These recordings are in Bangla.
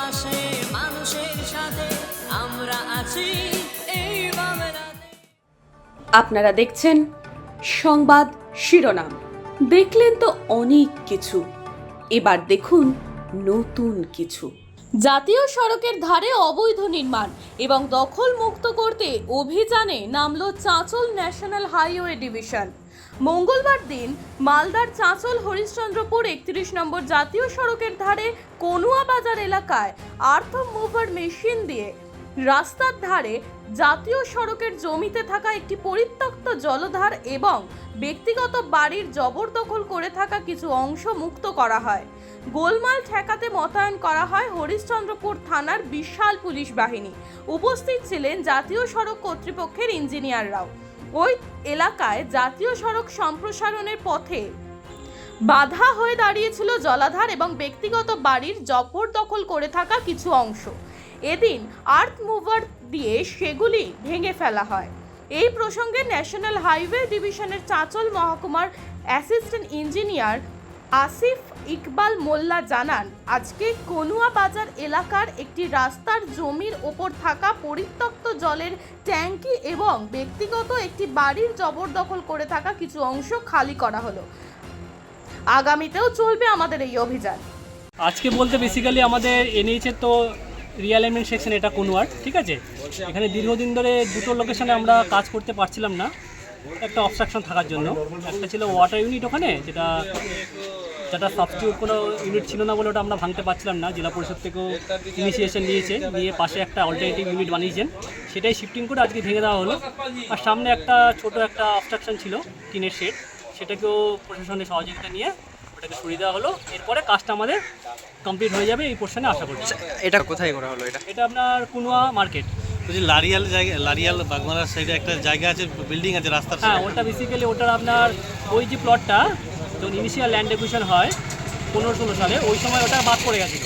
পাশে মানুষের সাথে আমরা আছি এই বাংলাতে। আপনারা দেখছেন সংবাদ শিরোনাম। দেখলেন তো অনেক কিছু, এবার দেখুন নতুন কিছু। জাতীয় সড়কের ধারে অবৈধ নির্মাণ এবং দখল মুক্ত করতে অভিযানে নামল চাঁচল ন্যাশনাল হাইওয়ে ডিভিশন। মঙ্গলবার দিন মালদার চাঁচল হরিশ্চন্দ্রপুর 31 নম্বর জাতীয় সড়কের ধারে কনুয়া বাজার এলাকায় আর্থ মুভার মেশিন দিয়ে রাস্তার ধারে জাতীয় সড়কের জমিতে থাকা একটি পরিত্যক্ত জলধার এবং ব্যক্তিগত বাড়ির জবরদখল করে থাকা কিছু অংশ মুক্ত করা হয়। গোলমাল ঠেকাতে মোতায়েন করা হয় হরিশ্চন্দ্রপুর থানার বিশাল পুলিশ বাহিনী। উপস্থিত ছিলেন জাতীয় সড়ক কর্তৃপক্ষের ইঞ্জিনিয়াররাও। ওই এলাকায় জাতীয় সড়ক সম্প্রসারণের পথে বাধা হয়ে দাঁড়িয়েছিল জলাধার এবং ব্যক্তিগত বাড়ির জবরদখল করে থাকা কিছু অংশ। এদিন আর্থ মুভার দিয়ে সেগুলি ভেঙে ফেলা হয়। এই প্রসঙ্গে ন্যাশনাল হাইওয়ে ডিভিশনের চাঁচল মহকুমার অ্যাসিস্ট্যান্ট ইঞ্জিনিয়ার আসিফ ইকবাল মোল্লা জানান, আজকে কনুয়া বাজার এলাকার একটি রাস্তার জমির ওপর থাকা পরিত্যক্ত জলের ট্যাঙ্কি এবং ব্যক্তিগত একটি বাড়ির জবরদখল করে থাকা কিছু অংশ খালি করা হলো। আগামীতেও চলবে আমাদের এই অভিযান। আজকে বলতে বেসিক্যালি আমাদের এনএইচের তো রিঅ্যালাইনমেন্ট সেকশন এটা কোনোয়ার, ঠিক আছে। এখানে দীর্ঘদিন ধরে দুটো লোকেশনে আমরা কাজ করতে পারছিলাম না একটা অবস্ট্রাকশন থাকার জন্য। একটা ছিল ওয়াটার ইউনিট ওখানে, যেটা সাবস্টিটিউট কোনো ইউনিট ছিল না বলে ওটা আমরা ভাঙতে পারছিলাম না। জেলা পরিষদ থেকেও ইনিশিয়েশন নিয়ে পাশে একটা অল্টারনেটিভ ইউনিট বানিয়েছেন, সেটাই শিফটিং করে আজকে ভেঙে দেওয়া হলো। আর সামনে একটা ছোট একটা অবস্ট্রাকশন ছিল টিনের শেড, সেটাকেও প্রশাসনের সহযোগিতা নিয়ে ওটাকে সরিয়ে দেওয়া হলো। এরপরে কাজটা আমাদের কমপ্লিট হয়ে যাবে এই পোর্শনে আশা করছি। এটা কোথায় করা হলো? এটা আপনার কুনুয়া মার্কেট। বলছি লারিয়াল বাগমারার সাইডে একটা জায়গা আছে, বিল্ডিং আছে রাস্তার হ্যাঁ, সাইডে। ওটা বেসিক্যালি ওটার আপনার ওই যে প্লটটা যখন ইনিশিয়াল ল্যান্ড একুইশন হয় 15-16 সালে, ওই সময় ওটা বাদ পড়ে গেছিলো।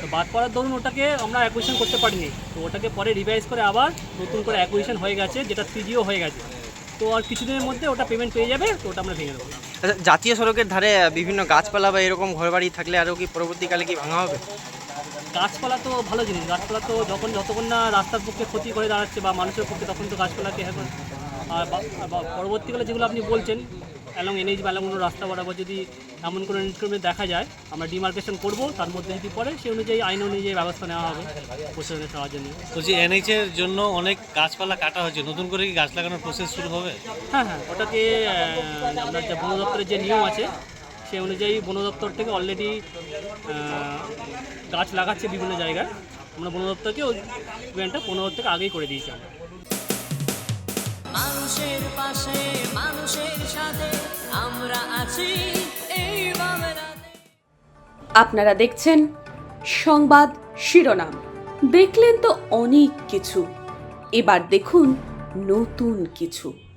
তো বাদ পড়ার দরুন ওটাকে আমরা অ্যাকুইশন করতে পারিনি। তো ওটাকে পরে রিভাইজ করে আবার নতুন করে অ্যাকুইশন হয়ে গেছে, যেটা 3Gও হয়ে গেছে। তো আর কিছুদিনের মধ্যে ওটা পেমেন্ট পেয়ে যাবে, তো ওটা আমরা ভেঙে দেবো। আচ্ছা, জাতীয় সড়কের ধারে বিভিন্ন গাছপালা বা এরকম ঘরবাড়ি থাকলে আরও কি পরবর্তীকালে কি ভাঙা হবে? গাছপালা তো ভালো জিনিস। গাছপালা তো যতক্ষণ না রাস্তার পক্ষে ক্ষতি করে দাঁড়াচ্ছে বা মানুষের পক্ষে, তখন তো গাছপালাকে এখন আর পরবর্তীকালে যেগুলো আপনি বলছেন অ্যালং এনএইচ বা অ্যালং কোনো রাস্তা বরাবর যদি এমন কোনো ইনক্রিমেন্ট দেখা যায়, আমরা ডিমার্কেশন করব, তার মধ্যে যদি পড়ে সেই অনুযায়ী আইন অনুযায়ী ব্যবস্থা নেওয়া হবে প্রশাসনের সাহায্য নিয়ে। বলছি এনএইচের জন্য অনেক গাছপালা কাটা হয়েছে, নতুন করে কি গাছ লাগানোর প্রসেস শুরু হবে? হ্যাঁ, ওটাকে আপনার যে বন দপ্তরের যে নিয়ম আছে সেই অনুযায়ী বন দপ্তর থেকে অলরেডি গাছ লাগাচ্ছে বিভিন্ন জায়গায়। আমরা বন দপ্তরকে ওই ইভেন্টটা 15 থেকে আগেই করে দিয়েছি। মানুষের পাশে মানুষের সাথে আমরা আছি এই বাংলাতে। আপনারা দেখছেন সংবাদ শিরোনাম। দেখলেন তো অনেক কিছু, এবার দেখুন নতুন কিছু।